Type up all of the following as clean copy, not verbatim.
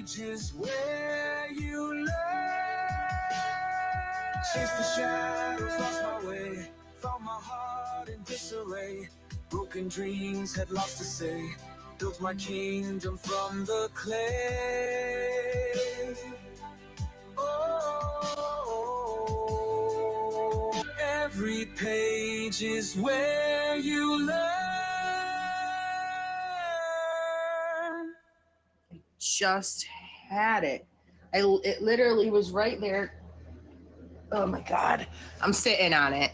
page is where you learn. Chased the shadows, lost my way, found my heart in disarray. Broken dreams had lost to say, built my kingdom from the clay. Oh, every page is where you learn. I just had it. It literally was right there. Oh my God. I'm sitting on it.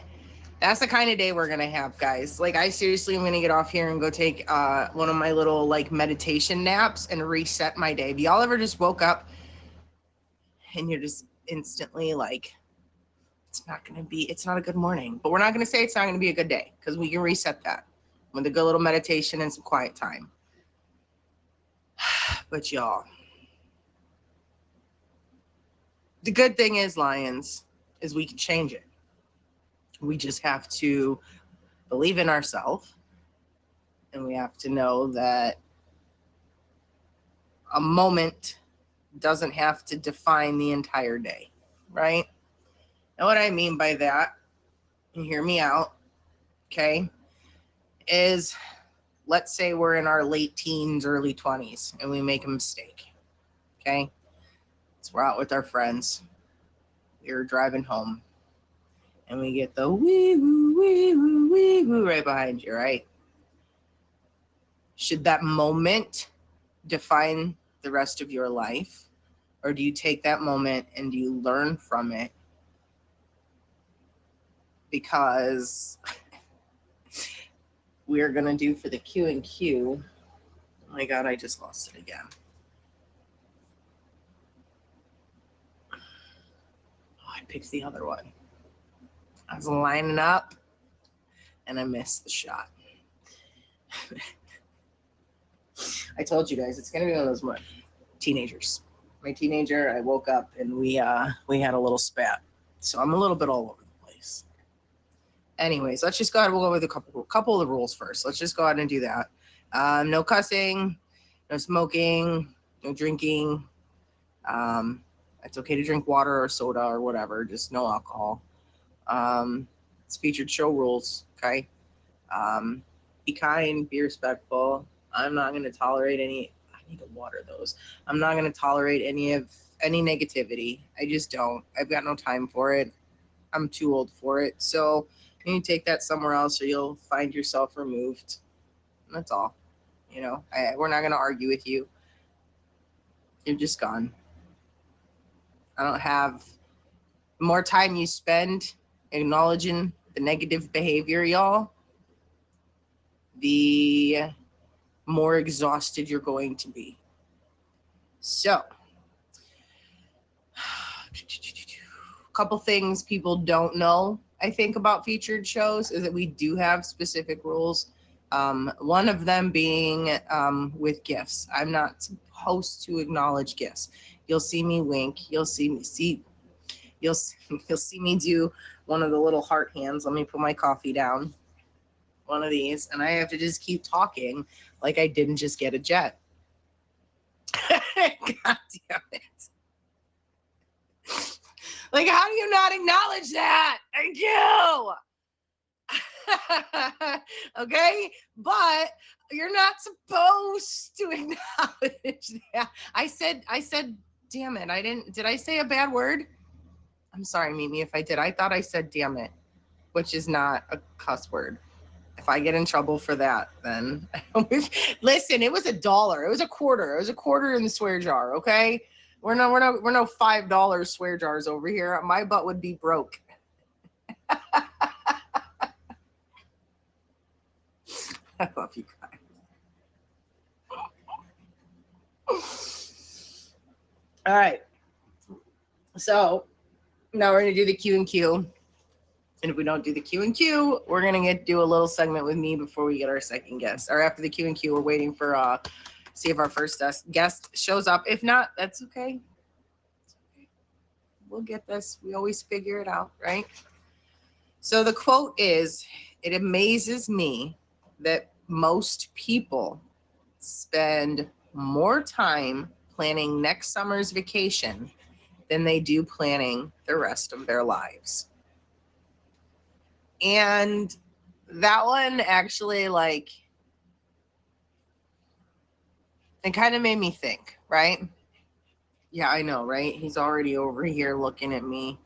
That's the kind of day we're going to have, guys. Like, I seriously am going to get off here and go take one of my little, like, meditation naps and reset my day. Have y'all ever just woke up and you're just instantly like, it's not a good morning. But we're not going to say it's not going to be a good day, because we can reset that with a good little meditation and some quiet time. But y'all, the good thing is, Lions, is we can change it. We just have to believe in ourselves, and we have to know that a moment doesn't have to define the entire day, right? And what I mean by that, and hear me out, okay, is let's say we're in our late teens, early 20s, and we make a mistake, okay? So we're out with our friends. We're driving home, and we get the wee-woo, wee-woo, wee-woo right behind you, right? Should that moment define the rest of your life? Or do you take that moment and do you learn from it? Because we're going to do for the Q and Q. Oh my God, I just lost it again. Oh, I picked the other one. I was lining up and I missed the shot. I told you guys, it's going to be one of those teenagers. My teenager, I woke up and we had a little spat. So I'm a little bit all over the place. Anyways, let's just go ahead. We'll go with a couple of the rules first. Let's just go ahead and do that. No cussing, no smoking, no drinking. It's okay to drink water or soda or whatever, just no alcohol. It's featured show rules, okay? Be kind, be respectful. I'm not going to tolerate any. I need to water those. I'm not going to tolerate any negativity. I just don't. I've got no time for it. I'm too old for it. So you need to take that somewhere else, or you'll find yourself removed. That's all. You know, we're not going to argue with you. You're just gone. I don't have more time you spend acknowledging the negative behavior, y'all, the more exhausted you're going to be. So, a couple things people don't know, I think, about featured shows is that we do have specific rules. One of them being with gifts. I'm not supposed to acknowledge gifts. You'll see me wink. You'll see me do one of the little heart hands. Let me put my coffee down. One of these, and I have to just keep talking like I didn't just get a jet. God damn it. Like, how do you not acknowledge that? Thank you. Okay, but you're not supposed to acknowledge that. I said, damn it. Did I say a bad word? I'm sorry, Mimi, if I did. I thought I said damn it, which is not a cuss word. If I get in trouble for that, then listen, it was $1. It was a quarter. It was a quarter in the swear jar, okay? We're no $5 swear jars over here. My butt would be broke. I love you guys. All right. So now we're going to do the Q and Q. And if we don't do the Q and Q, we're going to do a little segment with me before we get our second guest. Or after the Q and Q, we're waiting for see if our first guest shows up. If not, that's okay. We'll get this. We always figure it out, right? So the quote is, it amazes me that most people spend more time planning next summer's vacation than they do planning the rest of their lives. And that one actually, like, it kind of made me think, right? Yeah, I know, right? He's already over here looking at me.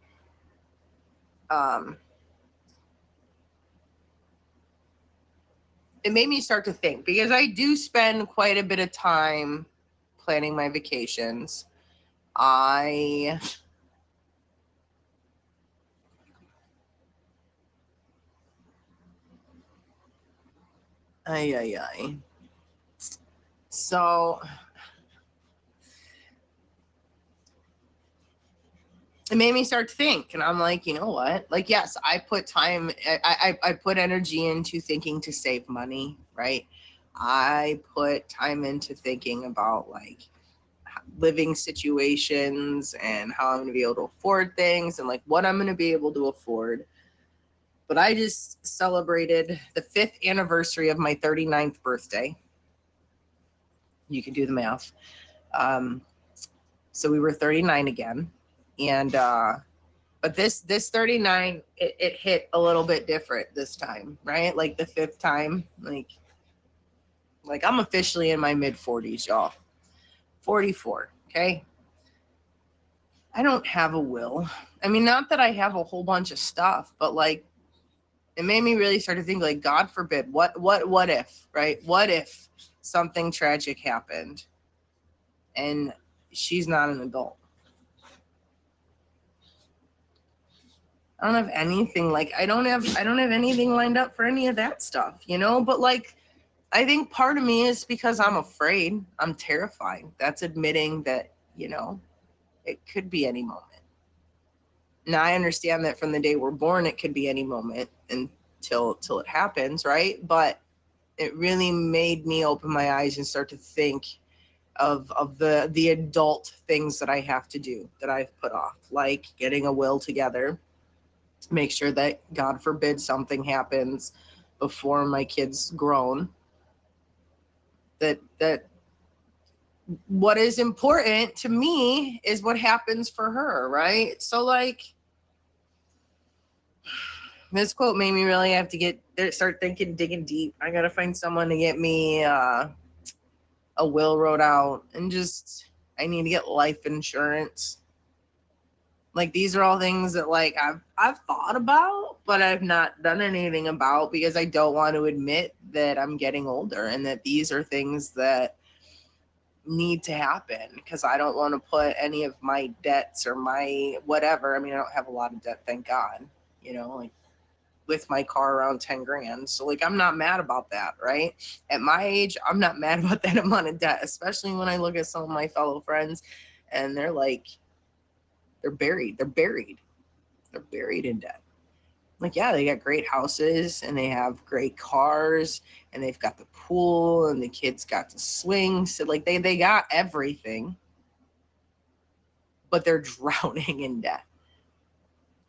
It made me start to think, because I do spend quite a bit of time planning my vacations. Ay, ay, ay. So it made me start to think, and I'm like, you know what? Like, yes, I put time, I put energy into thinking to save money, right? I put time into thinking about like living situations and how I'm going to be able to afford things and like what I'm going to be able to afford. But I just celebrated the 5th anniversary of my 39th birthday. You can do the math. So we were 39 again. And but this 39, it hit a little bit different this time, right? Like the 5th time, like I'm officially in my mid 40s, y'all. 44, okay? I don't have a will. I mean, not that I have a whole bunch of stuff, but like it made me really start to think, like, God forbid, what if, right? What if something tragic happened and she's not an adult? I don't have anything, like I don't have anything lined up for any of that stuff, you know? But like I think part of me is because I'm afraid, I'm terrified. That's admitting that, you know, it could be any moment. Now I understand that from the day we're born, it could be any moment until it happens, right? But it really made me open my eyes and start to think of the adult things that I have to do, that I've put off, like getting a will together, make sure that God forbid something happens before my kid's grown, that what is important to me is what happens for her, right? So like this quote made me really have to start thinking, digging deep. I gotta find someone to get me a will wrote out, and just I need to get life insurance. Like these are all things that like I've thought about, but I've not done anything about, because I don't want to admit that I'm getting older and that these are things that need to happen, because I don't want to put any of my debts or my whatever. I mean, I don't have a lot of debt, thank God, you know, like with my car around 10 grand. So like, I'm not mad about that, right? At my age, I'm not mad about that amount of debt, especially when I look at some of my fellow friends and they're like, they're buried in debt. Like, yeah, they got great houses and they have great cars and they've got the pool and the kids got the swing. So like they got everything, but they're drowning in debt.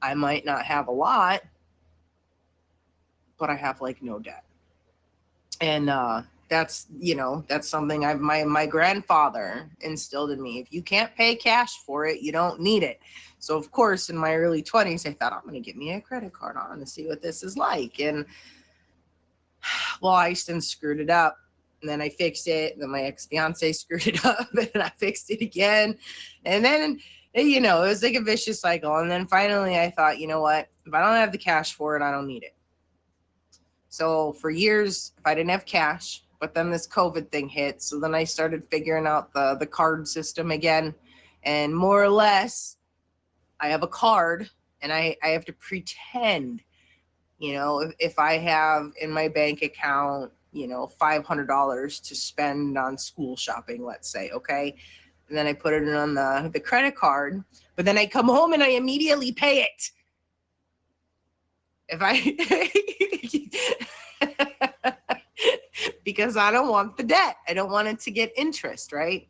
I might not have a lot, but I have like no debt. And that's, you know, that's something my grandfather instilled in me. If you can't pay cash for it, you don't need it. So of course, in my early 20s, I thought, I'm going to get me a credit card on to see what this is like. And well, I then screwed it up, and then I fixed it. And then my ex-fiance screwed it up, and I fixed it again. And then, you know, it was like a vicious cycle. And then finally I thought, you know what, if I don't have the cash for it, I don't need it. So for years, if I didn't have cash, but then this COVID thing hit. So then I started figuring out the card system again. And more or less, I have a card and I have to pretend, you know, if I have in my bank account, you know, $500 to spend on school shopping, let's say, okay? And then I put it on the credit card, but then I come home and I immediately pay it. If I because I don't want the debt. I don't want it to get interest, right?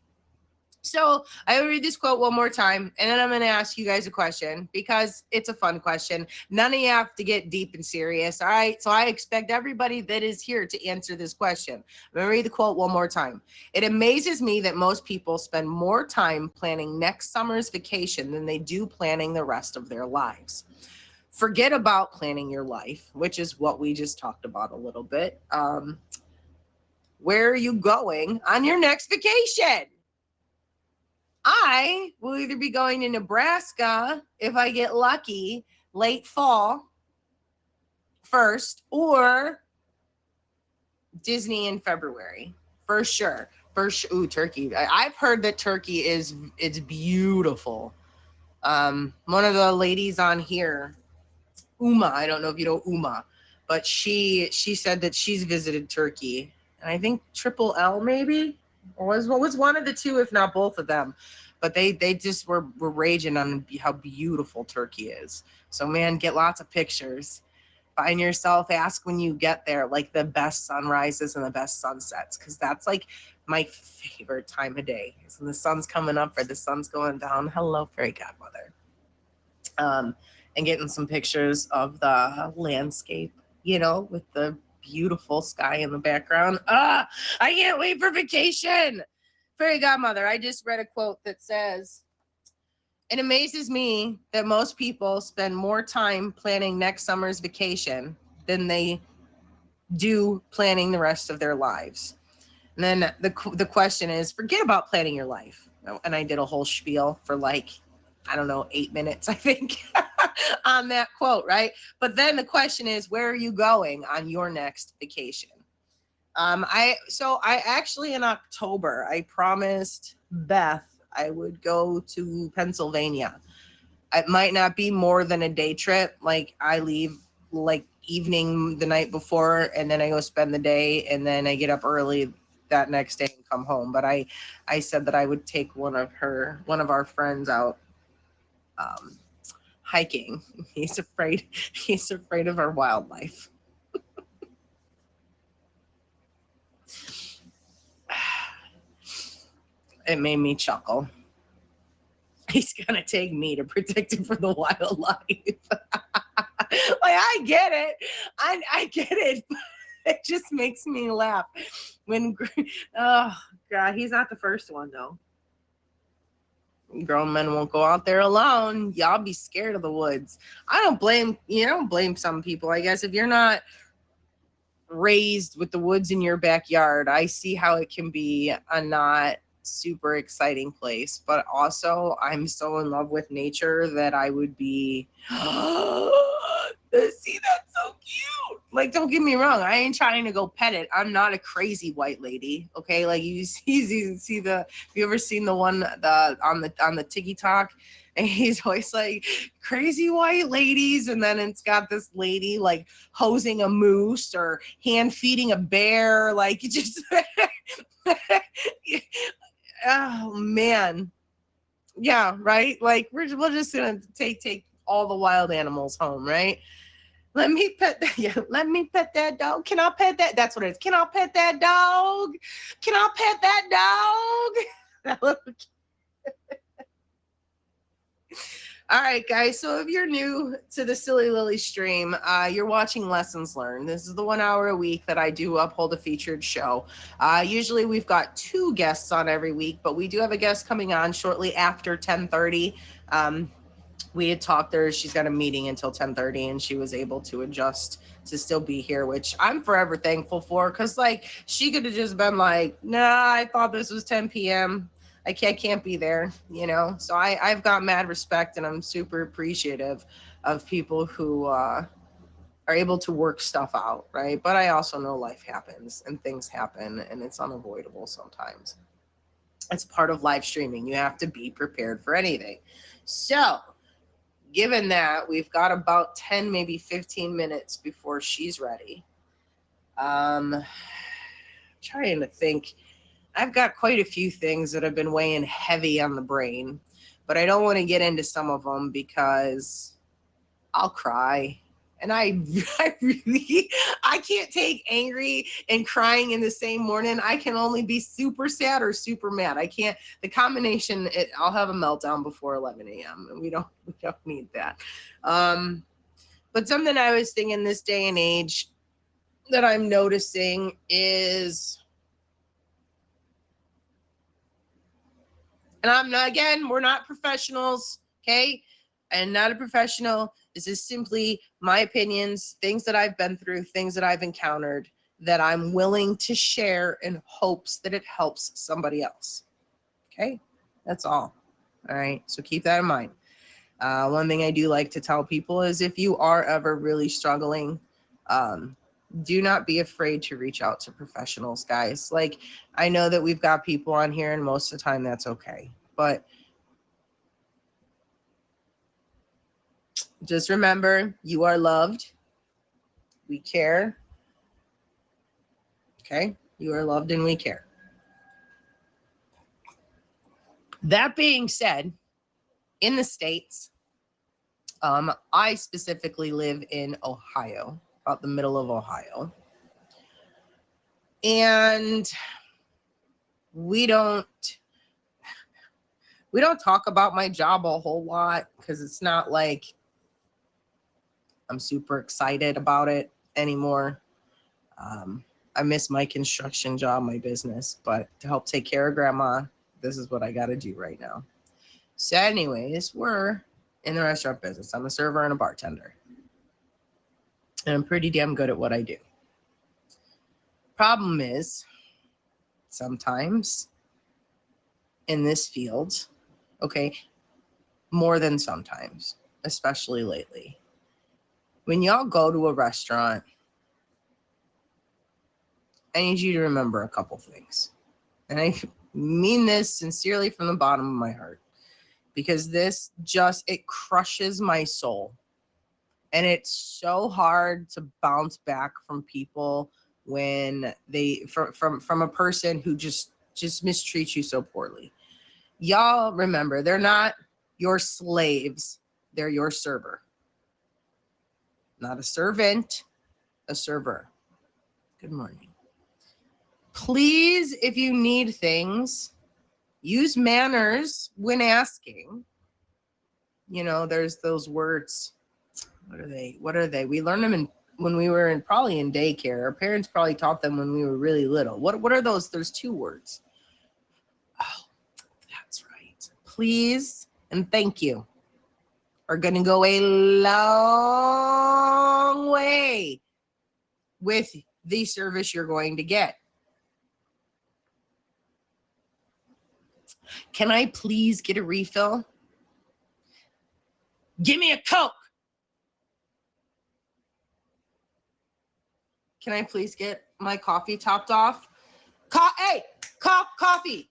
So I will read this quote one more time, and then I'm going to ask you guys a question because it's a fun question. None of you have to get deep and serious. All right. So I expect everybody that is here to answer this question. I'm going to read the quote one more time. It amazes me that most people spend more time planning next summer's vacation than they do planning the rest of their lives. Forget about planning your life, which is what we just talked about a little bit. Where are you going on your next vacation? I will either be going to Nebraska if I get lucky, late fall first, or Disney in February for sure. Ooh, Turkey. I've heard that Turkey it's beautiful. One of the ladies on here, Uma, I don't know if you know Uma, but she said that she's visited Turkey, and I think Triple L maybe, or was one of the two, if not both of them. But they just were raging on how beautiful Turkey is. So man, get lots of pictures. Find yourself, ask when you get there, like the best sunrises and the best sunsets, because that's like my favorite time of day. Is when the sun's coming up or the sun's going down. Hello, fairy godmother. And getting some pictures of the landscape, you know, with the beautiful sky in the background. I can't wait for vacation. Fairy godmother, I just read a quote that says, it amazes me that most people spend more time planning next summer's vacation than they do planning the rest of their lives. And then the question is, forget about planning your life. And I did a whole spiel for like, I don't know, 8 minutes, I think, on that quote, right? But then the question is, where are you going on your next vacation? I actually in October, I promised Beth I would go to Pennsylvania. It might not be more than a day trip. Like I leave like evening the night before, and then I go spend the day, and then I get up early that next day and come home. But I said that I would take one of our friends out hiking. He's afraid of our wildlife. It made me chuckle. He's gonna take me to protect him from the wildlife. Like I get it. I get it. It just makes me laugh. Oh God, he's not the first one though. Grown men won't go out there alone. Y'all be scared of the woods. I don't blame some people. I guess if you're not raised with the woods in your backyard, I see how it can be a not super exciting place. But also, I'm so in love with nature that I would be. See, that's so cute. Like, don't get me wrong. I ain't trying to go pet it. I'm not a crazy white lady. Okay, like you see the. Have you ever seen the one on the TikTok? And he's always like, crazy white ladies, and then it's got this lady like hosing a moose or hand feeding a bear, like just. Oh man, yeah, right. Like we're just gonna take all the wild animals home, right? Let me pet that. Yeah, let me pet that dog. Can I pet that? That's what it is. Can I pet that dog? Can I pet that dog? All right, guys. So if you're new to the Silly Lily stream, you're watching Lessons Learned. This is the 1 hour a week that I do uphold a featured show. Usually we've got 2 guests on every week, but we do have a guest coming on shortly after 10:30. We had talked there. She's got a meeting until 10:30, and she was able to adjust to still be here, which I'm forever thankful for, because like she could have just been like, nah, I thought this was 10 p.m. I can't be there, you know? So I've got mad respect, and I'm super appreciative of people who are able to work stuff out, right? But I also know life happens and things happen, and it's unavoidable sometimes. It's part of live streaming. You have to be prepared for anything. So given that, we've got about 10, maybe 15 minutes before she's ready. Trying to think. I've got quite a few things that have been weighing heavy on the brain, but I don't want to get into some of them because I'll cry And I can't take angry and crying in the same morning. I can only be super sad or super mad. I can't, the combination, I'll have a meltdown before 11 a.m. and we don't need that. But something I was thinking this day and age that I'm noticing is, and I'm not, again, we're not professionals, okay? I'm not a professional. This is simply my opinions, things that I've been through, things that I've encountered that I'm willing to share in hopes that it helps somebody else. Okay, that's all. All right, so keep that in mind. One thing I do like to tell people is if you are ever really struggling, do not be afraid to reach out to professionals, guys. Like, I know that we've got people on here and most of the time that's okay, but just remember, you are loved. We care. Okay, you are loved and we care. That being said, in the States, I specifically live in Ohio, about the middle of Ohio. And we don't talk about my job a whole lot because it's not like I'm super excited about it anymore. I miss my construction job, my business, but to help take care of grandma, this is what I got to do right now. So anyways, we're in the restaurant business. I'm a server and a bartender. And I'm pretty damn good at what I do. Problem is, sometimes in this field, okay, more than sometimes, especially lately, when y'all go to a restaurant, I need you to remember a couple things. And I mean this sincerely from the bottom of my heart, because this just, it crushes my soul. And it's so hard to bounce back from people when they, from a person who just mistreats you so poorly. Y'all remember, they're not your slaves, they're your server. Not a servant, a server. Good morning. Please, if you need things, use manners when asking. You know, there's those words. What are they? We learned them when we were probably in daycare. Our parents probably taught them when we were really little. What are those? There's two words. Oh, that's right. Please and thank you are going to go a long way with the service you're going to get. Can I please get a refill? Give me a Coke. Can I please get my coffee topped off? Hey, coffee.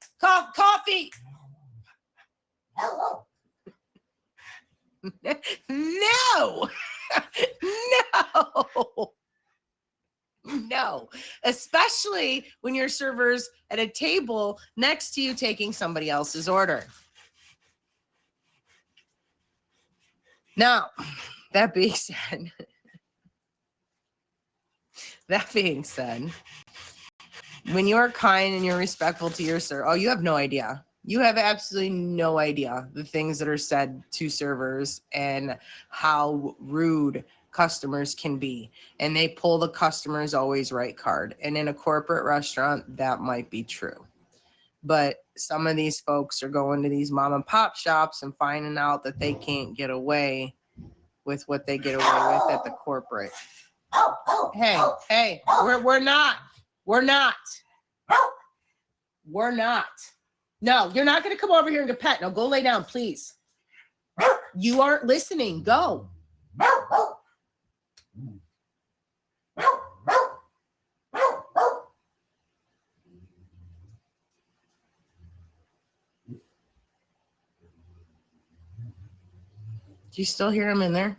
No. No, especially when your server's at a table next to you taking somebody else's order. Now, that being said, when you're kind and you're respectful to your server, oh, you have no idea. You have absolutely no idea the things that are said to servers and how rude customers can be. And they pull the customer's always right card. And in a corporate restaurant, that might be true. But some of these folks are going to these mom and pop shops and finding out that they can't get away with what they get away with at the corporate. Hey, we're not. No, you're not going to come over here and get pet. Now go lay down, please. You aren't listening. Go. Do you still hear him in there?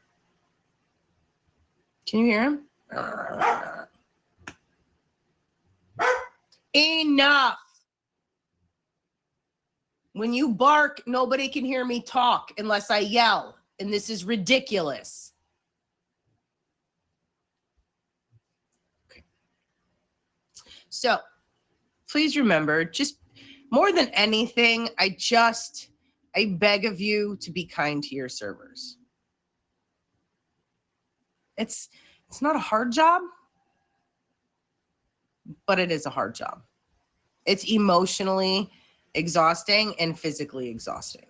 Can you hear him? Enough. When you bark, nobody can hear me talk unless I yell. And this is ridiculous. So please remember, just more than anything, I beg of you to be kind to your servers. It's not a hard job, but it is a hard job. It's emotionally exhausting and physically exhausting.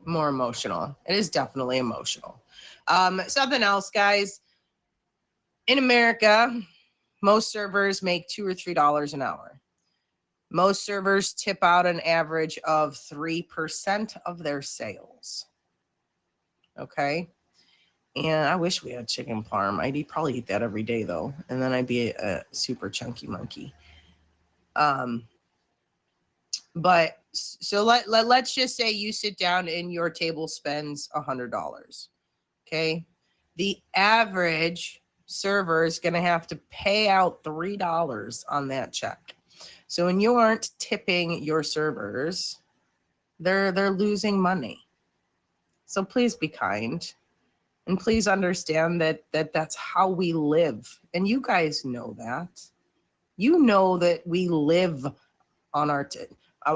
More emotional. It is definitely emotional. Something else, guys. In America, most servers make $2 or $3 an hour. Most servers tip out an average of 3% of their sales. Okay. And I wish we had chicken parm. I'd probably eat that every day though. And then I'd be a super chunky monkey. But so let's just say you sit down and your table spends $100. Okay. The average server is going to have to pay out $3 on that check. So when you aren't tipping your servers, they're losing money. So please be kind. And please understand that that's how we live. And you guys know that. You know that we live on our...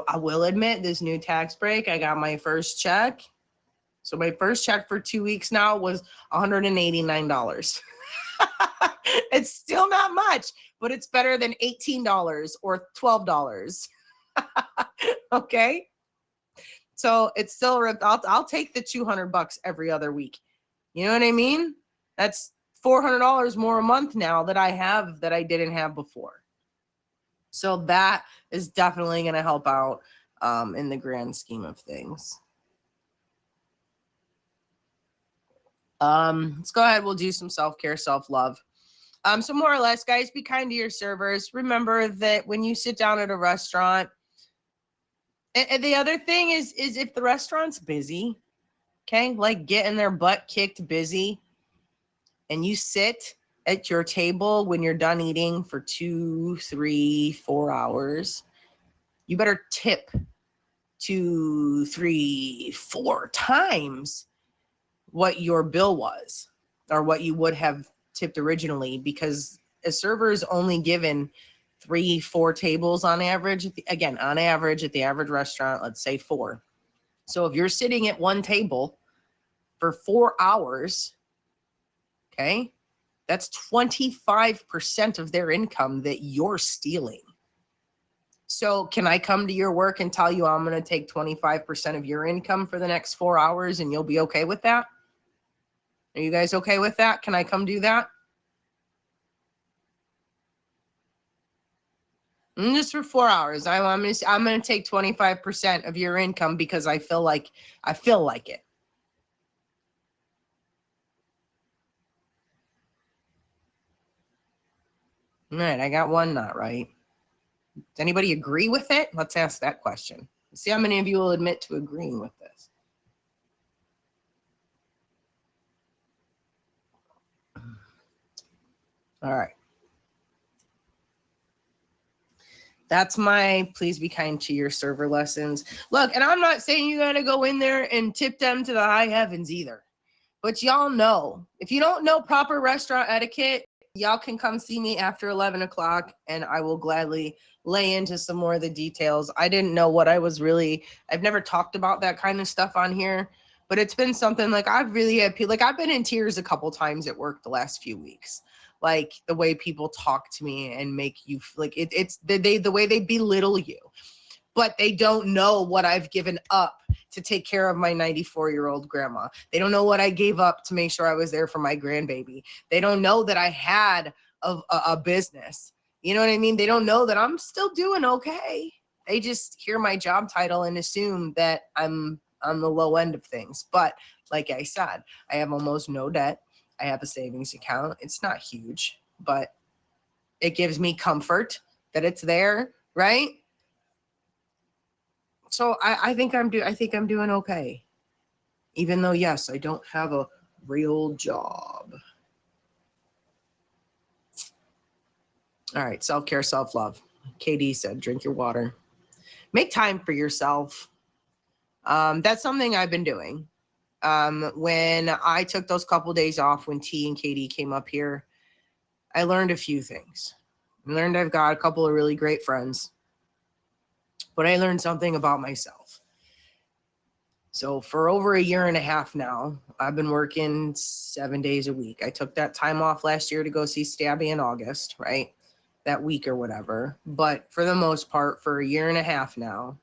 I will admit, this new tax break, I got my first check. So my first check for 2 weeks now was $189. It's still not much, but it's better than $18 or $12. Okay? So it's still... I'll take the $200 every other week. You know what I mean? That's $400 more a month now that I have that I didn't have before. So that is definitely going to help out in the grand scheme of things. Let's go ahead. We'll do some self-care, self-love. So more or less, guys, be kind to your servers. Remember that when you sit down at a restaurant, and the other thing is if the restaurant's busy, okay, like getting their butt kicked busy, and you sit at your table when you're done eating for 2, 3, 4 hours, you better tip 2, 3, 4 times what your bill was or what you would have tipped originally, because a server is only given 3, 4 tables on average. Again, on average at the average restaurant, let's say 4. So if you're sitting at one table for 4 hours, okay, that's 25% of their income that you're stealing. So can I come to your work and tell you I'm going to take 25% of your income for the next 4 hours and you'll be okay with that? Are you guys okay with that? Can I come do that? And just for 4 hours. I'm going to take 25% of your income because I feel like it. All right, I got one not right. Does anybody agree with it? Let's ask that question. See how many of you will admit to agreeing with this. All right. That's my please be kind to your server lessons. Look, and I'm not saying you got to go in there and tip them to the high heavens either. But y'all know, if you don't know proper restaurant etiquette, y'all can come see me after 11 o'clock and I will gladly lay into some more of the details. I didn't know what I've never talked about that kind of stuff on here, but it's been something like I've been in tears a couple times at work the last few weeks. Like the way people talk to me and make you like it's the way they belittle you, but they don't know what I've given up to take care of my 94-year-old grandma. They don't know what I gave up to make sure I was there for my grandbaby. They don't know that I had a business. You know what I mean? They don't know that I'm still doing okay. They just hear my job title and assume that I'm on the low end of things. But like I said, I have almost no debt. I have a savings account. It's not huge, but it gives me comfort that it's there, right? So I think I'm doing okay. Even though, yes, I don't have a real job. All right, self-care, self-love. KD said, drink your water. Make time for yourself. That's something I've been doing. When I took those couple days off, when T and Katie came up here, I learned a few things. I learned I've got a couple of really great friends, but I learned something about myself. So for over a year and a half now, I've been working 7 days a week. I took that time off last year to go see Stabby in August, right? That week or whatever. But for the most part, for a year and a half now,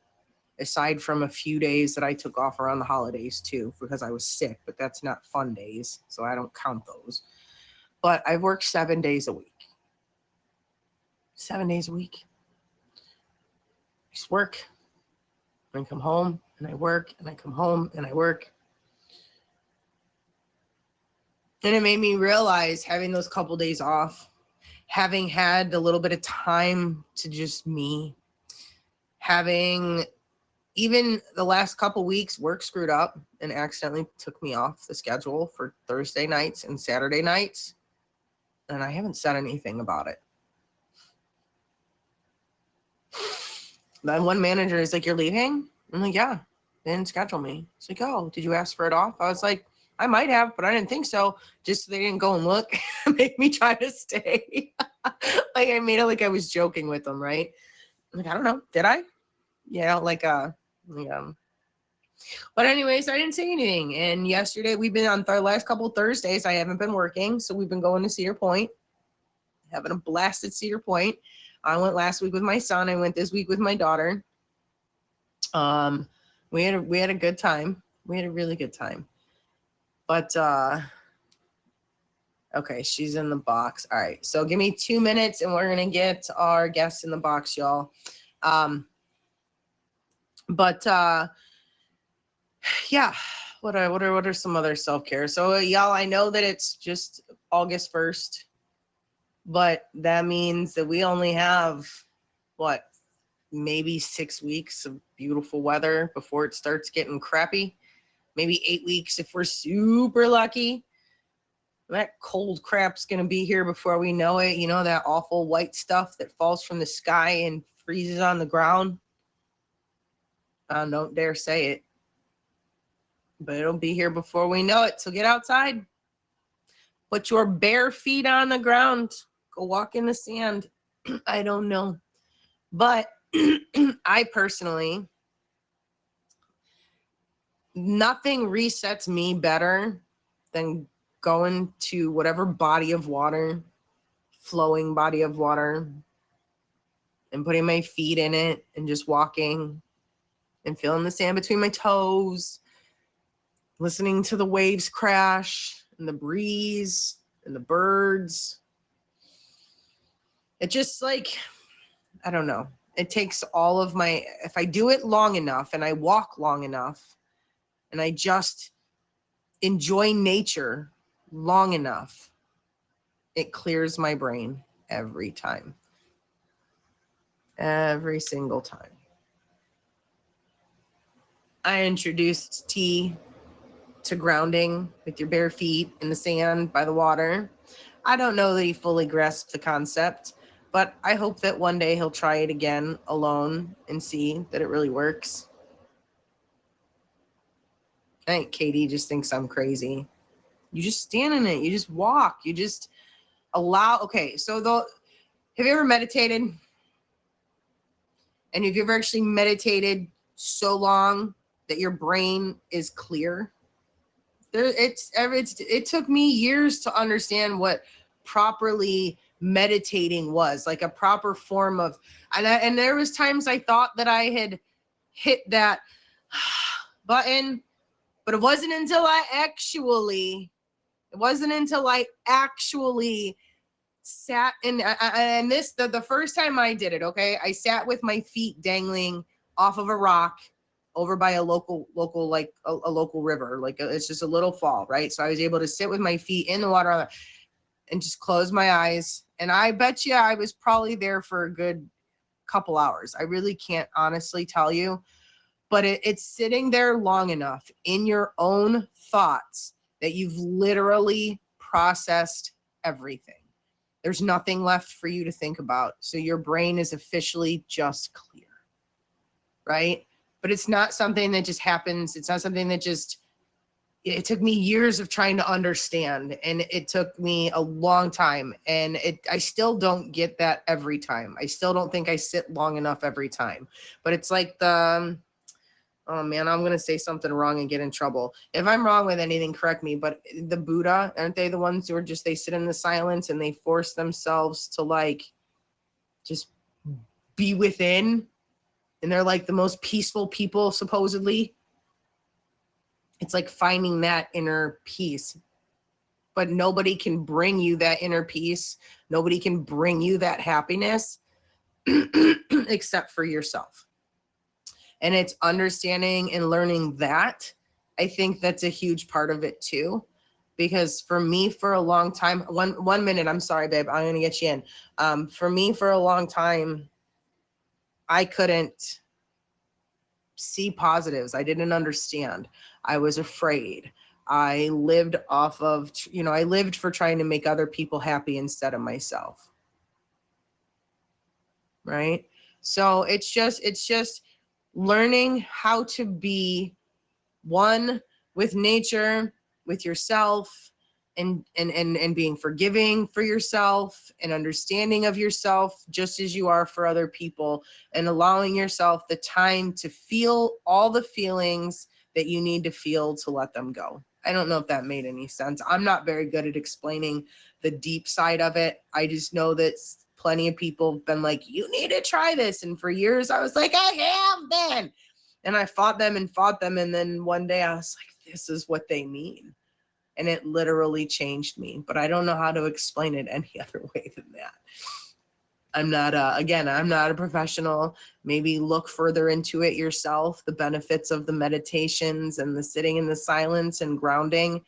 aside from a few days that I took off around the holidays too, because I was sick, but that's not fun days, so I don't count those. But I've worked 7 days a week. 7 days a week. I just work and come home and I work and I come home and I work. And it made me realize, having those couple days off, having had a little bit of time to just me, having even the last couple weeks work screwed up and accidentally took me off the schedule for Thursday nights and Saturday nights. And I haven't said anything about it. Then one manager is like, "You're leaving?" I'm like, "Yeah, they didn't schedule me." It's like, "Oh, did you ask for it off?" I was like, "I might have, but I didn't think so." Just so they didn't go and look, make me try to stay. Like, I made it like I was joking with them, right? I'm like, "I don't know. Did I?" Yeah, but anyways, I didn't say anything. And yesterday, we've been on our last couple of Thursdays, I haven't been working. So we've been going to Cedar Point, having a blast at Cedar Point. I went last week with my son. I went this week with my daughter. We had a good time. We had a really good time. But okay, she's in the box. All right, so give me 2 minutes, and we're gonna get our guests in the box, y'all. Yeah. What are some other self-care? So y'all, I know that it's just August 1st. But that means that we only have, what, maybe 6 weeks of beautiful weather before it starts getting crappy. Maybe 8 weeks if we're super lucky. That cold crap's going to be here before we know it. You know, that awful white stuff that falls from the sky and freezes on the ground. Don't dare say it. But it'll be here before we know it. So get outside. Put your bare feet on the ground. Go walk in the sand. I don't know. But I personally, nothing resets me better than going to whatever body of water, flowing body of water, and putting my feet in it and just walking and feeling the sand between my toes, listening to the waves crash and the breeze and the birds. It just, like, I don't know. It takes all of my, if I do it long enough and I walk long enough and I just enjoy nature long enough, it clears my brain every time. Every single time. I introduced T to grounding with your bare feet in the sand by the water. I don't know that he fully grasped the concept, but I hope that one day he'll try it again alone and see that it really works. I think Katie just thinks I'm crazy. You just stand in it. You just walk. You just allow. Okay, so have you ever meditated? And have you ever actually meditated so long that your brain is clear? It took me years to understand what properly meditating was, like a proper form of, and there was times I thought that I had hit that button, but it wasn't until I actually sat in, and this, the first time I did it, okay, I sat with my feet dangling off of a rock over by a local like a local river, like it's just a little fall, right? So I was able to sit with my feet in the water and just close my eyes. And I bet you I was probably there for a good couple hours. I really can't honestly tell you, but it's sitting there long enough in your own thoughts that you've literally processed everything. There's nothing left for you to think about. So your brain is officially just clear, right? But it's not something that just happens. It's not something that just it took me years of trying to understand, and it took me a long time, and I still don't get that every time. I still don't think I sit long enough every time. But it's like oh man, I'm going to say something wrong and get in trouble. If I'm wrong with anything, correct me, but the Buddha, aren't they the ones who are just, they sit in the silence and they force themselves to like just be within, and they're like the most peaceful people supposedly? It's like finding that inner peace. But nobody can bring you that inner peace. Nobody can bring you that happiness except for yourself. And it's understanding and learning that. I think that's a huge part of it too. Because for me, for a long time, one minute, I'm sorry, babe, I'm gonna get you in. For me, for a long time, I couldn't see positives. I didn't understand. I was afraid. I lived off of, I lived for trying to make other people happy instead of myself. Right? So it's just learning how to be one with nature, with yourself, and being forgiving for yourself and understanding of yourself just as you are for other people, and allowing yourself the time to feel all the feelings that you need to feel to let them go. I don't know if that made any sense. I'm not very good at explaining the deep side of it. I just know that plenty of people have been like, you need to try this. And for years I was like, I have been. And I fought them. And then one day I was like, this is what they mean. And it literally changed me. But I don't know how to explain it any other way than that. I'm not, I'm not a professional. Maybe look further into it yourself, the benefits of the meditations and the sitting in the silence and grounding.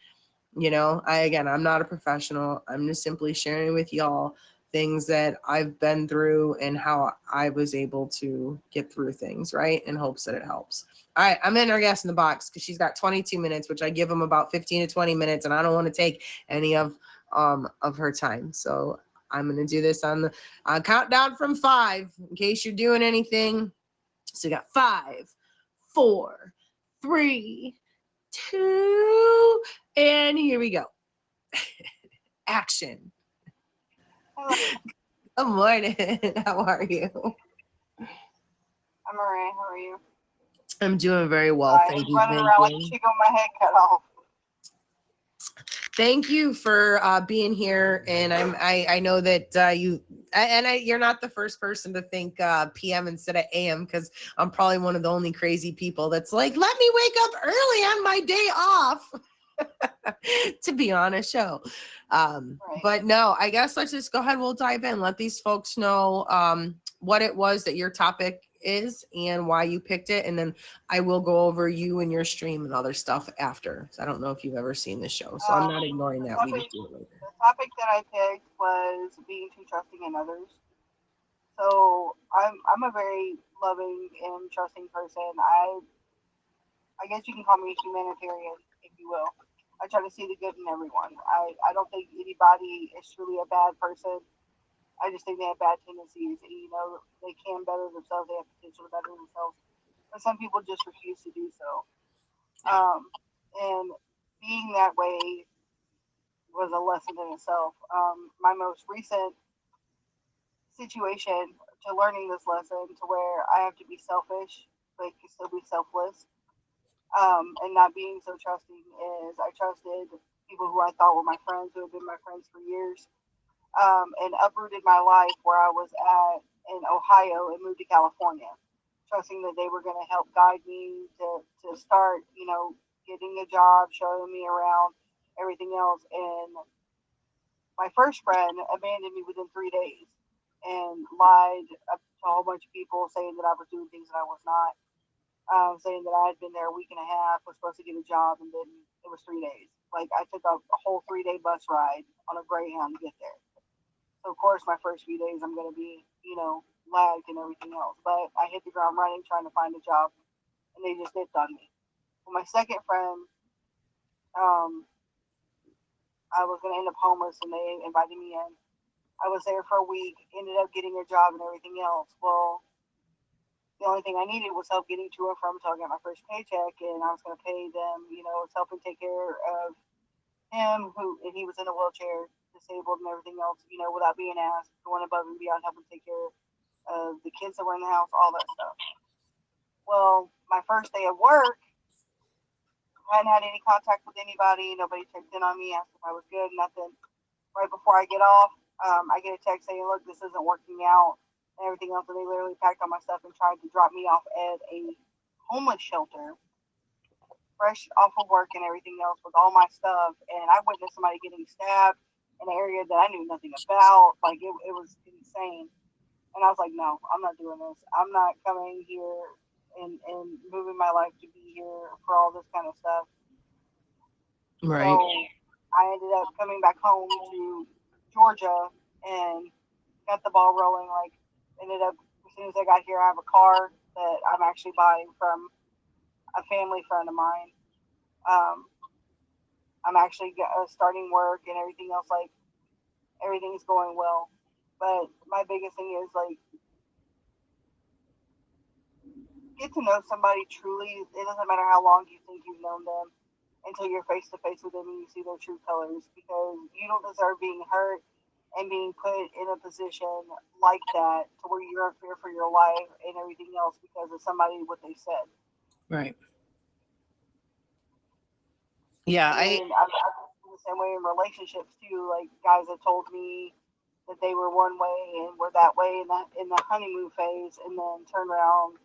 I'm not a professional. I'm just simply sharing with y'all things that I've been through and how I was able to get through things, right? In hopes that it helps. All right, I'm in our guest in the box because she's got 22 minutes, which I give them about 15 to 20 minutes, and I don't want to take any of her time. So I'm going to do this on the countdown from 5 in case you're doing anything. So we got 5, 4, 3, 2, and here we go. Action. Hello. Good morning. How are you? I'm alright. How are you? I'm doing very well. Thank you. Running around like a chick with my head cut off. Thank you for being here. And I know that you're not the first person to think PM instead of AM, because I'm probably one of the only crazy people that's like, let me wake up early on my day off to be on a show. Right. But no, I guess let's just go ahead. We'll dive in. Let these folks know what it was that your topic is and why you picked it, and then I will go over you and your stream and other stuff after. So I don't know if you've ever seen the show, so I'm not ignoring that. We just do it later. The topic that I picked was being too trusting in others. So I'm a very loving and trusting person. I guess you can call me a humanitarian, if you will. I try to see the good in everyone. I don't think anybody is truly a bad person. I just think they have bad tendencies. They can better themselves. They have potential to better themselves. But some people just refuse to do so. And being that way was a lesson in itself. My most recent situation to learning this lesson to where I have to be selfish, but can still be selfless, and not being so trusting is I trusted people who I thought were my friends, who have been my friends for years, and uprooted my life where I was at in Ohio and moved to California, trusting that they were going to help guide me to start, getting a job, showing me around, everything else. And my first friend abandoned me within 3 days and lied to a whole bunch of people, saying that I was doing things that I was not, saying that I had been there a week and a half, was supposed to get a job, and then it was 3 days. Like, I took a whole 3-day bus ride on a Greyhound to get there. So, of course, my first few days, I'm going to be, lagged and everything else. But I hit the ground running trying to find a job, and they just dipped on me. Well, my second friend, I was going to end up homeless, and they invited me in. I was there for a week, ended up getting a job and everything else. Well, the only thing I needed was help getting to and from until I got my first paycheck, and I was going to pay them, helping take care of him, and he was in a wheelchair, disabled and everything else, without being asked, going above and beyond, helping take care of the kids that were in the house, all that stuff. Well, my first day of work, I hadn't had any contact with anybody. Nobody checked in on me, asked if I was good, nothing. Right before I get off, I get a text saying, look, this isn't working out and everything else. And they literally packed all my stuff and tried to drop me off at a homeless shelter, fresh off of work and everything else with all my stuff. And I witnessed somebody getting stabbed in an area that I knew nothing about. Like, it was insane. And I was like, no, I'm not doing this. I'm not coming here and moving my life to be here for all this kind of stuff. Right. So I ended up coming back home to Georgia and got the ball rolling. Like, ended up, as soon as I got here, I have a car that I'm actually buying from a family friend of mine. I'm actually starting work and everything else. Like, everything's going well. But my biggest thing is, like, get to know somebody truly. It doesn't matter how long you think you've known them until you're face to face with them and you see their true colors, because you don't deserve being hurt and being put in a position like that to where you're in fear for your life and everything else because of somebody, what they said. Right. Yeah, I'm the same way in relationships too. Like, guys have told me that they were one way and were that way in the honeymoon phase, and then turned around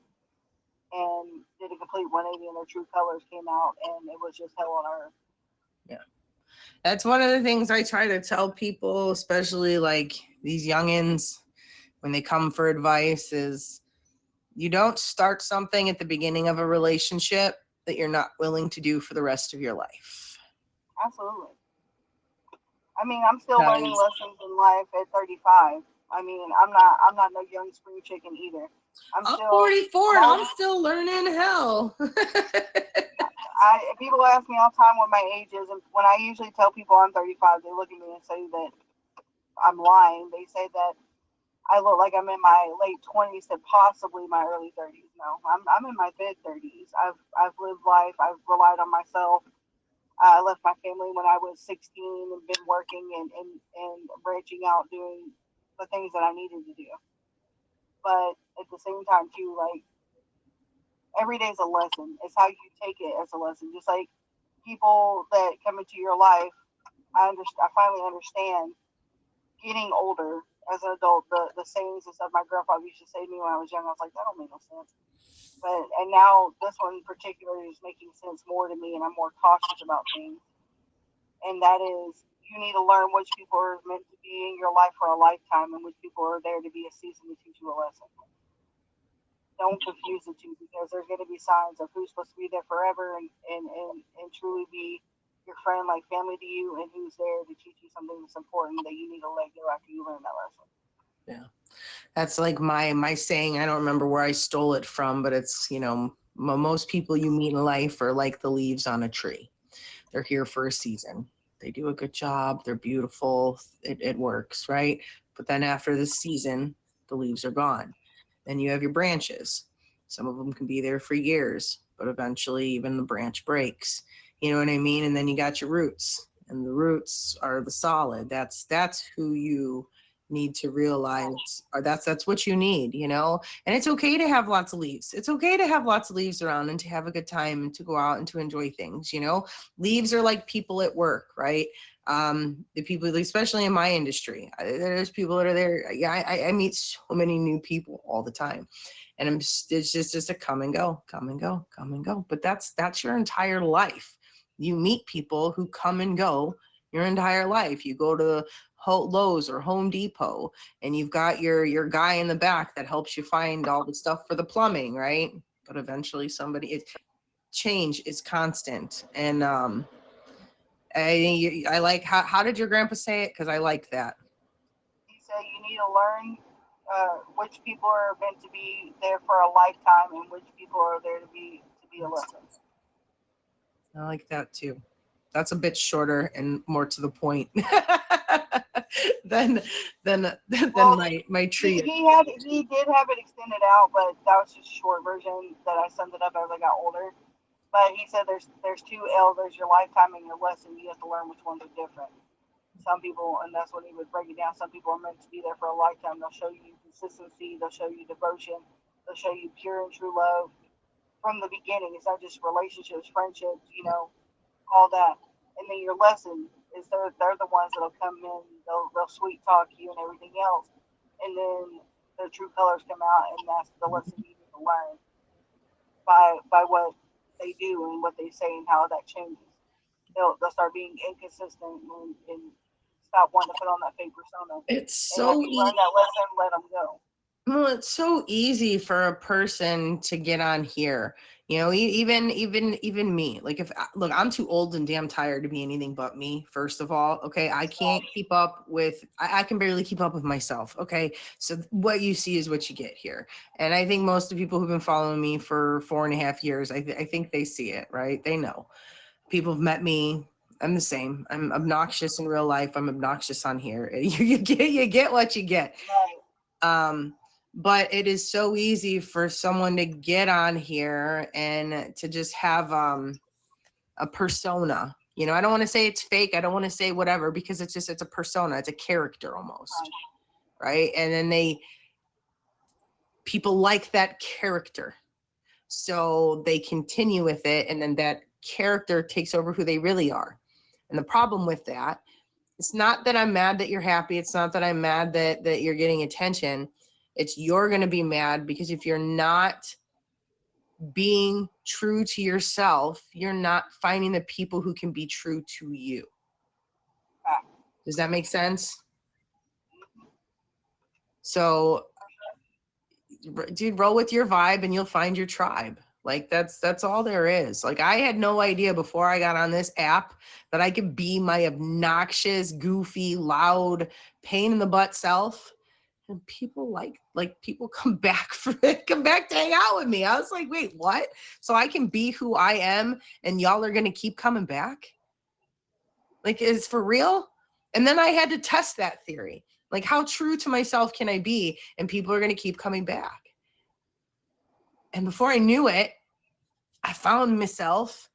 and did a complete 180 and their true colors came out, and it was just hell on earth. Yeah. That's one of the things I try to tell people, especially like these youngins, when they come for advice, is you don't start something at the beginning of a relationship that you're not willing to do for the rest of your life. Absolutely. I mean, I'm still learning lessons in life at 35. I mean, I'm not no young spring chicken either. I'm still 44 and I'm still learning hell. People ask me all the time what my age is, and when I usually tell people I'm 35, they look at me and say that I'm lying. They say that I look like I'm in my late 20s to possibly my early 30s. No, I'm in my mid 30s. I've lived life. I've relied on myself. I left my family when I was 16 and been working and branching out, doing the things that I needed to do. But at the same time, too, like, every day is a lesson. It's how you take it as a lesson. Just like people that come into your life, I finally understand getting older as an adult, the sayings and stuff my grandfather used to say to me when I was young. I was like, that don't make no sense. And now this one in particular is making sense more to me, and I'm more cautious about things. And that is, you need to learn which people are meant to be in your life for a lifetime and which people are there to be a season to teach you a lesson. Don't confuse the two, because there's going to be signs of who's supposed to be there forever and truly be your friend, like family to you, and who's there to teach you something that's important that you need to let go after you learn that lesson. Yeah. That's like my saying. I don't remember where I stole it from, but it's, most people you meet in life are like the leaves on a tree. They're here for a season. They do a good job. They're beautiful. It works, right? But then after the season, the leaves are gone. Then you have your branches. Some of them can be there for years, but eventually even the branch breaks. You know what I mean? And then you got your roots, and the roots are the solid. That's who you need to realize, or that's what you need, and it's okay to have lots of leaves. It's okay to have lots of leaves around and to have a good time and to go out and to enjoy things. Leaves are like people at work, right? The people, especially in my industry, there's people that are there. Yeah, I meet so many new people all the time, and it's just a come and go. But that's your entire life. You meet people who come and go your entire life. You go to Lowe's or Home Depot, and you've got your guy in the back that helps you find all the stuff for the plumbing, right? But eventually change is constant. And I like, how did your grandpa say it? Because I like that. He said you need to learn which people are meant to be there for a lifetime and which people are there to be a lesson. I like that too. That's a bit shorter and more to the point. than Well, my tree. he did have it extended out, but that was just a short version that I summed it up as I got older. But he said there's two L. There's your lifetime and your lesson. You have to learn which ones are different. Some people, and that's when he would break it down. Some people are meant to be there for a lifetime. They'll show you consistency. They'll show you devotion. They'll show you pure and true love from the beginning. It's not just relationships, friendships, all that. And then your lesson is they're the ones that'll come in. They'll sweet talk you and everything else. And then their true colors come out, and that's the lesson you need to learn by what they do and what they say and how that changes. They'll start being inconsistent and stop wanting to put on that fake persona. It's And after so you learn that lesson, let them go. well, it's so easy for a person to get on here. Even me. Like look, I'm too old and damn tired to be anything but me. First of all, okay, I can't keep up with. I can barely keep up with myself. Okay, so what you see is what you get here. And I think most of the people who've been following me for 4.5 years, I think they see it, right? They know. People have met me. I'm the same. I'm obnoxious in real life. I'm obnoxious on here. You get what you get. Right. But it is so easy for someone to get on here and to just have a persona. I don't want to say it's fake. I don't want to say whatever, because it's a persona. It's a character almost, right? And then people like that character. So they continue with it, and then that character takes over who they really are. And the problem with that, it's not that I'm mad that you're happy. It's not that I'm mad that you're getting attention. It's you're going to be mad because if you're not being true to yourself, you're not finding the people who can be true to you. Does that make sense? So, dude, roll with your vibe and you'll find your tribe. Like that's all there is. Like I had no idea before I got on this app that I could be my obnoxious, goofy, loud, pain in the butt self. And people like people come back to hang out with me. I was like, wait, what? So I can be who I am and y'all are gonna keep coming back? Like, is for real? And then I had to test that theory. Like, how true to myself can I be and people are gonna keep coming back? And before I knew it, I found myself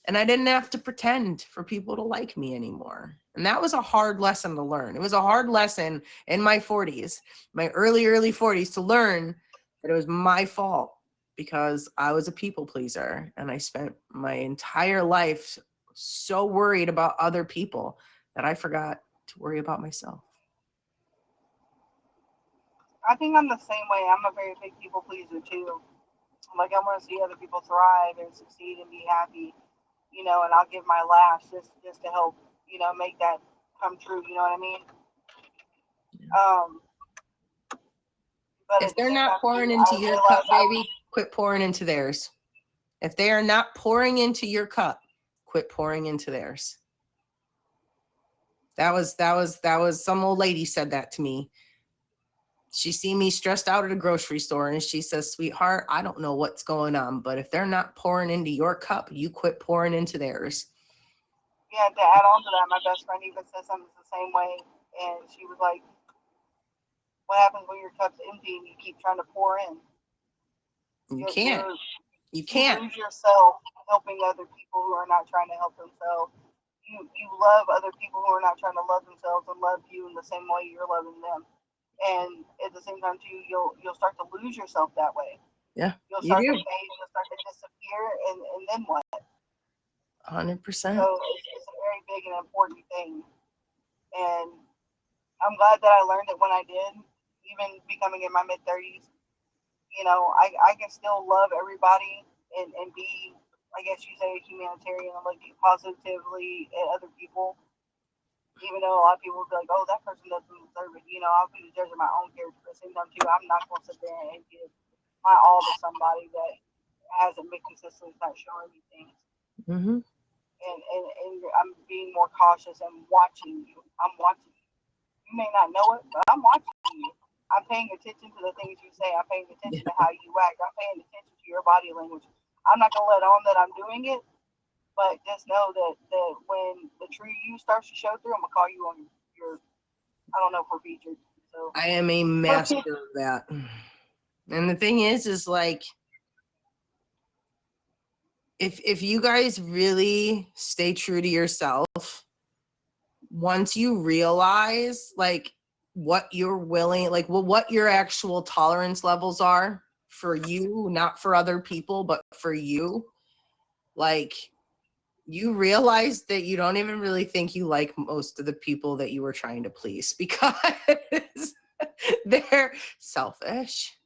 and I didn't have to pretend for people to like me anymore. And that was a hard lesson to learn. It was a hard lesson in my 40s, my early 40s, to learn that it was my fault because I was a people pleaser. And I spent my entire life so worried about other people that I forgot to worry about myself. I think I'm the same way. I'm a very big people pleaser too. Like I want to see other people thrive and succeed and be happy, and I'll give my last just to help, make that come true. You know what I mean? But If they're not pouring into your cup, baby, quit pouring into theirs. If they are not pouring into your cup, quit pouring into theirs. That was some old lady said that to me. She seen me stressed out at a grocery store and she says, sweetheart, I don't know what's going on, but if they're not pouring into your cup, you quit pouring into theirs. Yeah, to add on to that, my best friend even said something the same way. And she was like, what happens when your cup's empty and you keep trying to pour in? You can't. You lose yourself helping other people who are not trying to help themselves. You love other people who are not trying to love themselves and love you in the same way you're loving them. And at the same time too, you'll start to lose yourself that way. Yeah, you'll start to fade, you'll start to disappear, and then what? 100%. So it's a very big and important thing. And I'm glad that I learned it when I did, even becoming in my mid-30s. I can still love everybody and be, I guess you say, a humanitarian and look positively at other people. Even though a lot of people will be like, oh, that person doesn't deserve it. I'll be the judge of my own character. At the same time, too, I'm not going to sit there and give my all to somebody that hasn't been consistent, not showing me things. Mm-hmm. And I'm being more cautious and watching you. I'm watching you. You may not know it, but I'm watching you. I'm paying attention to the things you say. I'm paying attention to how you act. I'm paying attention to your body language. I'm not going to let on that I'm doing it. But just know that when the true you starts to show through, I'm gonna call you on your I don't know if we're featured. So I am a master of that. And the thing is like, if you guys really stay true to yourself, once you realize like what you're willing, like what your actual tolerance levels are for you, not for other people, but for you, like you realize that you don't even really think you like most of the people that you were trying to please because they're selfish.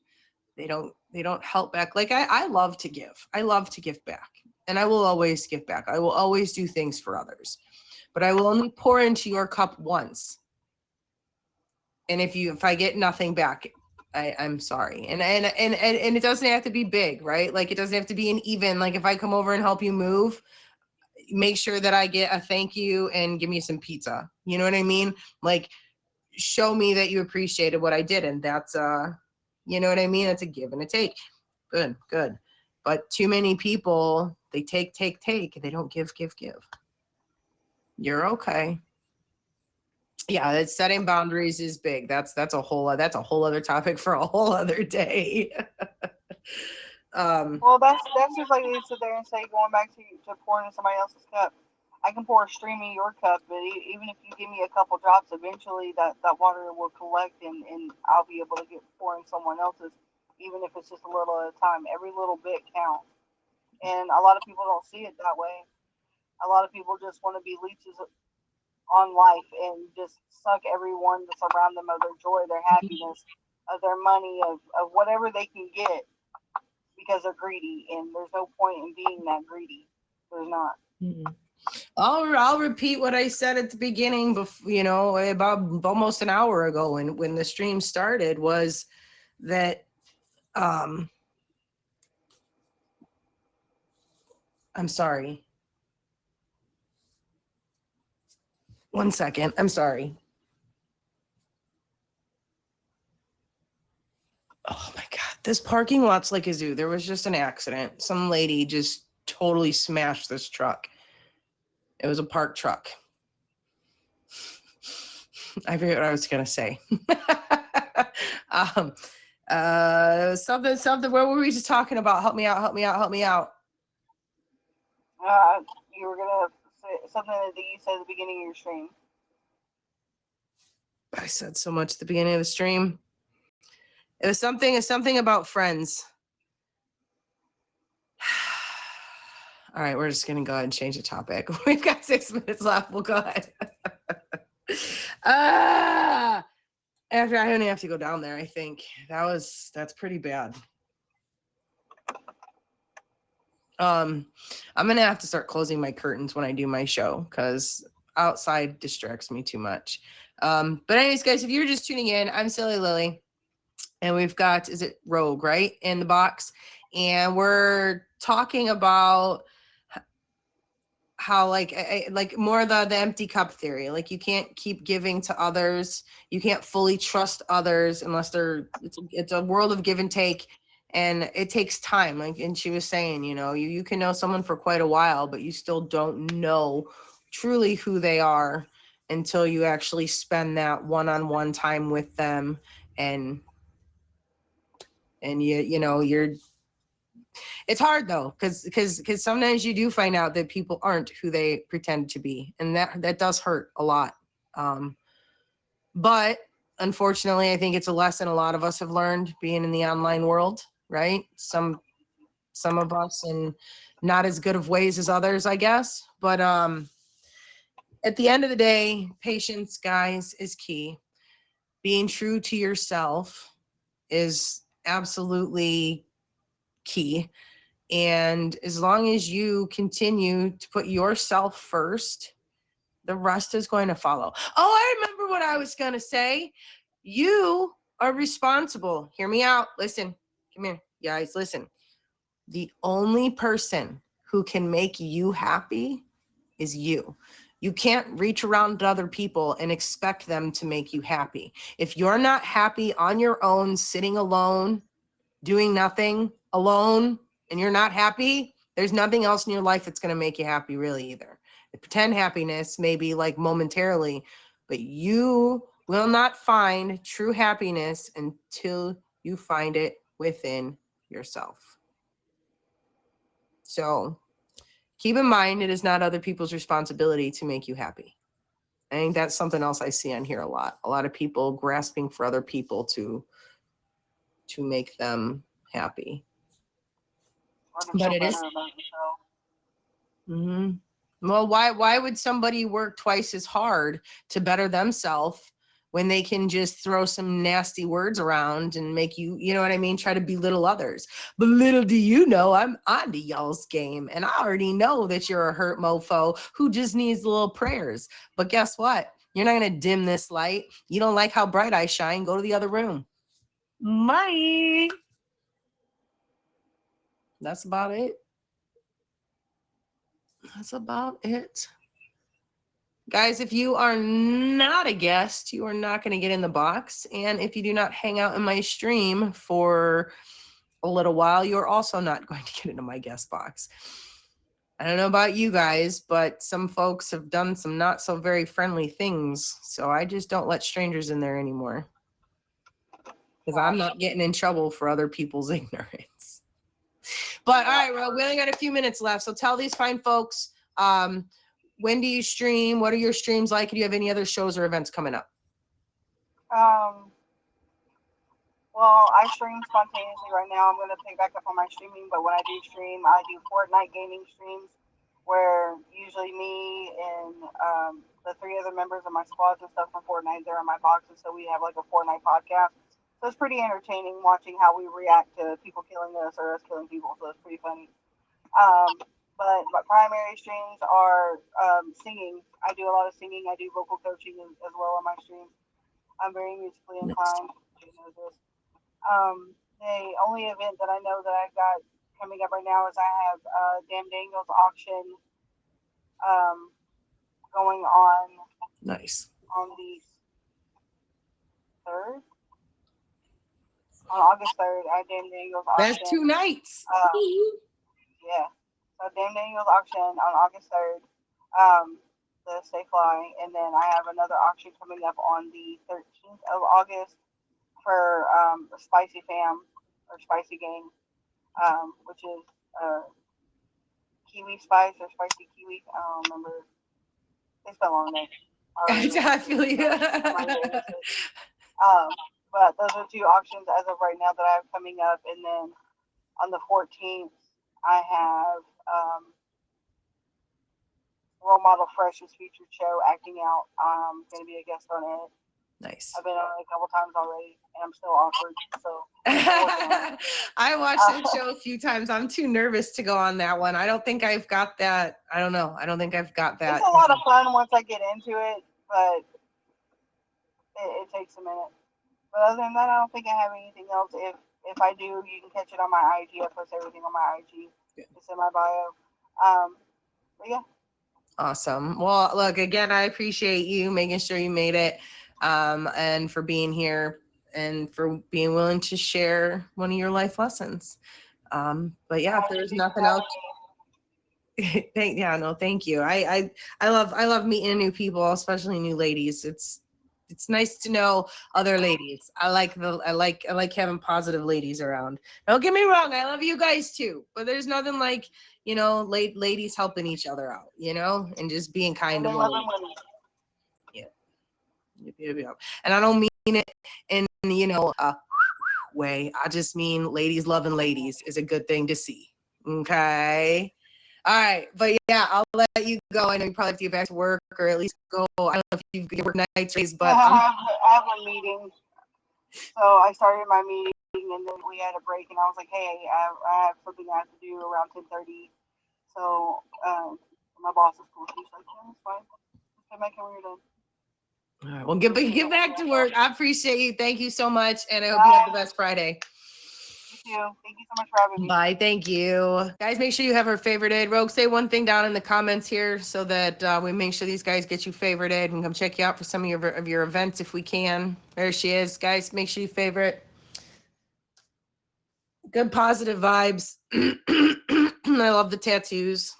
They don't help back. Like I love to give. I love to give back. And I will always give back. I will always do things for others. But I will only pour into your cup once. And if I get nothing back, I'm sorry. And it doesn't have to be big, right? Like it doesn't have to be an even. Like if I come over and help you move, make sure that I get a thank you and give me some pizza. You know what I mean? Like show me that you appreciated what I did. And that's you know what I mean? It's a give and a take. Good. But too many people, they take. They don't give. You're okay. Yeah, it's setting boundaries is big. That's a whole other topic for a whole other day. Well, that's just like they sit there and say, going back to pouring in somebody else's cup. I can pour a stream in your cup, but even if you give me a couple drops, eventually that water will collect, and I'll be able to get pour in someone else's, even if it's just a little at a time. Every little bit counts, and a lot of people don't see it that way. A lot of people just want to be leeches on life and just suck everyone that's around them of their joy, their happiness, of their money, of whatever they can get, because they're greedy, and there's no point in being that greedy. There's not. I'll repeat what I said at the beginning, about almost an hour ago when the stream started, was that I'm sorry. One second. I'm sorry. Oh my God. This parking lot's like a zoo. There was just an accident. Some lady just totally smashed this truck. It was a parked truck. I forget what I was going to say. Something. What were we just talking about? Help me out. You were going to say something that you said at the beginning of your stream. I said so much at the beginning of the stream. It was something about friends. All right, we're just going to go ahead and change the topic. We've got 6 minutes left. We'll go ahead. After I only have to go down there, I think. That's pretty bad. I'm going to have to start closing my curtains when I do my show because outside distracts me too much. But anyways, guys, if you're just tuning in, I'm Silly Lily. And we've got, is it Rogue, right, in the box? And we're talking about how like more the empty cup theory. Like you can't keep giving to others. You can't fully trust others unless it's a world of give and take, and it takes time. Like, and she was saying, you can know someone for quite a while, but you still don't know truly who they are until you actually spend that one-on-one time with them, and you're. It's hard though, because sometimes you do find out that people aren't who they pretend to be, and that does hurt a lot. But unfortunately, I think it's a lesson a lot of us have learned being in the online world, right? Some of us in not as good of ways as others, I guess. But at the end of the day, patience, guys, is key. Being true to yourself is absolutely key. And as long as you continue to put yourself first, the rest is going to follow. Oh, I remember what I was going to say. You are responsible. Hear me out. Listen. Come here, guys. Listen. The only person who can make you happy is you. You can't reach around to other people and expect them to make you happy. If you're not happy on your own, sitting alone, doing nothing alone, and you're not happy, there's nothing else in your life that's going to make you happy really either. The pretend happiness maybe like momentarily, but you will not find true happiness until you find it within yourself. So keep in mind, it is not other people's responsibility to make you happy. I think that's something else I see on here a lot. A lot of people grasping for other people to make them happy. But it is. Mm-hmm. Well, why would somebody work twice as hard to better themselves when they can just throw some nasty words around and make you, you know what I mean, try to belittle others? But little do you know, I'm on to y'all's game, and I already know that you're a hurt mofo who just needs little prayers. But guess what? You're not going to dim this light. You don't like how bright I shine, go to the other room. Bye. That's about it. That's about it. Guys, if you are not a guest, you are not going to get in the box. And if you do not hang out in my stream for a little while, you're also not going to get into my guest box. I don't know about you guys, but some folks have done some not so very friendly things. So I just don't let strangers in there anymore. Because I'm not getting in trouble for other people's ignorance. But all right, well, we only got a few minutes left. So tell these fine folks, when do you stream? What are your streams like? Do you have any other shows or events coming up? Well, I stream spontaneously right now. I'm going to pick back up on my streaming, but when I do stream, I do Fortnite gaming streams where usually me and the 3 other members of my squads and stuff from Fortnite, they're in my boxes, so we have like a Fortnite podcast. So it's pretty entertaining watching how we react to people killing us or us killing people, so it's pretty funny. But my primary streams are singing. I do a lot of singing. I do vocal coaching as well on my streams. I'm very musically inclined. You know this. The only event that I know that I've got coming up right now is I have Damn Daniels auction going on. Nice. On the 3rd. On August 3rd, I have Damn Daniels auction. That's 2 nights. Yeah. So Damn Daniels auction on August 3rd, the Stay Fly, and then I have another auction coming up on the 13th of August for the Spicy Fam or Spicy Gang, which is Kiwi Spice or Spicy Kiwi. I don't remember. They spell on there. I feel you. But those are 2 auctions as of right now that I have coming up, and then on the 14th, I have Role Model Fresh's featured show, Acting Out. I'm going to be a guest on it. Nice. I've been on it a couple times already, and I'm still awkward. So I watched that show a few times. I'm too nervous to go on that one. I don't think I've got that. I don't know. I don't think I've got that. It's a lot of fun once I get into it, but it takes a minute. But other than that, I don't think I have anything else. If I do, you can catch it on my IG. I post everything on my IG. Yeah. It's in my bio. But yeah. Awesome. Well, look, again, I appreciate you making sure you made it, and for being here and for being willing to share one of your life lessons. But yeah, if there's nothing else. Thank you. I love meeting new people, especially new ladies. It's nice to know other ladies. I like having positive ladies around. Don't get me wrong, I love you guys too, but there's nothing like, you know, ladies helping each other out, you know, and just being kind to one another. Yeah. And I don't mean it in, you know, a way. I just mean ladies loving ladies is a good thing to see. Okay. All right, but yeah, I'll let you go. I know you probably have to get back to work, or at least go. I don't know if you work nights, but I have a meeting. So I started my meeting, and then we had a break, and I was like, "Hey, I have something I have to do around 10:30." So my boss is cool. She's like, "Yeah, it's fine. Just come back when you're done." All right, well, get back to work. I appreciate you. Thank you so much, and I hope you have the best Friday. You too. Thank you so much for having me. Bye. Thank you. Guys, make sure you have her favorited. Rogue, say one thing down in the comments here so that we make sure these guys get you favorited and come check you out for some of your events if we can. There she is. Guys, make sure you favorite. Good positive vibes. I love the tattoos.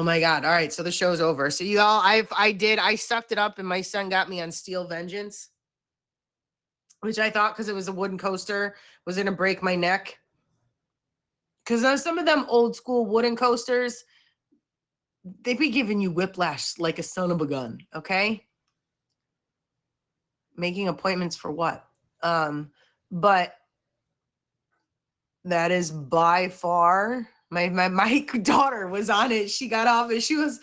Oh my God. All right. So the show's over. So you all, I sucked it up and my son got me on Steel Vengeance, which I thought because it was a wooden coaster was going to break my neck. Because some of them old school wooden coasters, they be giving you whiplash like a son of a gun. Okay. Making appointments for what? But that is by far my daughter was on it. She got off and she was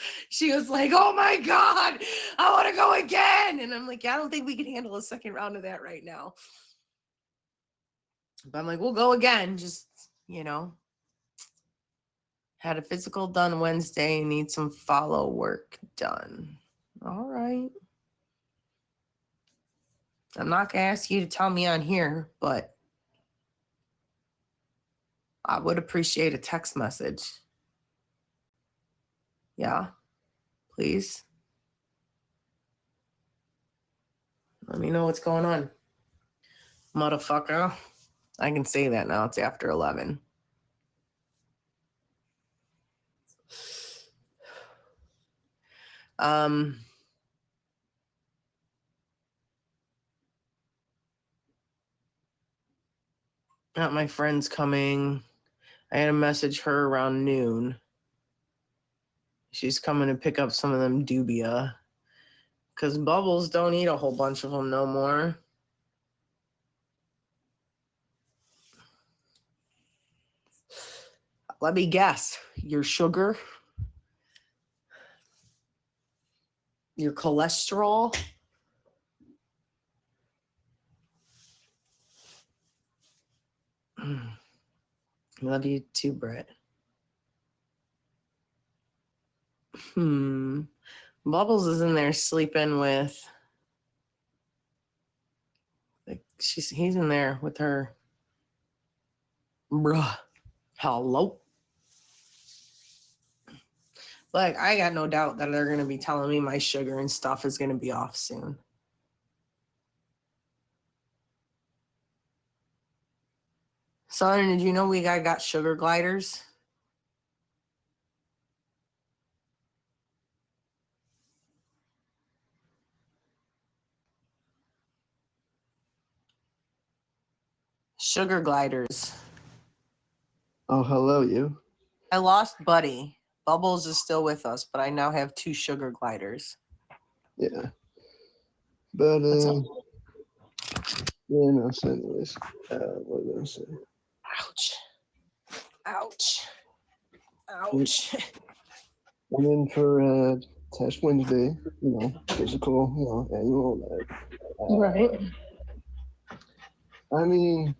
like, oh my God, I want to go again. And I'm like, yeah, I don't think we can handle a second round of that right now. But I'm like, we'll go again. Just, had a physical done Wednesday, need some follow work done. All right. I'm not gonna ask you to tell me on here, but I would appreciate a text message. Yeah, please. Let me know what's going on. Motherfucker. I can say that now. It's after 11. Not my friend's coming. I had to message her around noon. She's coming to pick up some of them dubia. Because Bubbles don't eat a whole bunch of them no more. Let me guess. Your sugar? Your cholesterol? Love you too, Brett. Bubbles is in there sleeping with... he's in there with her. Bruh. Hello? Like, I got no doubt that they're going to be telling me my sugar and stuff is going to be off soon. Son, did you know we got sugar gliders? Sugar gliders. Oh, hello, you. I lost Buddy. Bubbles is still with us, but I now have 2 sugar gliders. Yeah. But, yeah, no, so anyways, what was I saying? Ouch. Ouch. Ouch. I'm in for Test Wednesday, physical, annual. Right. I mean,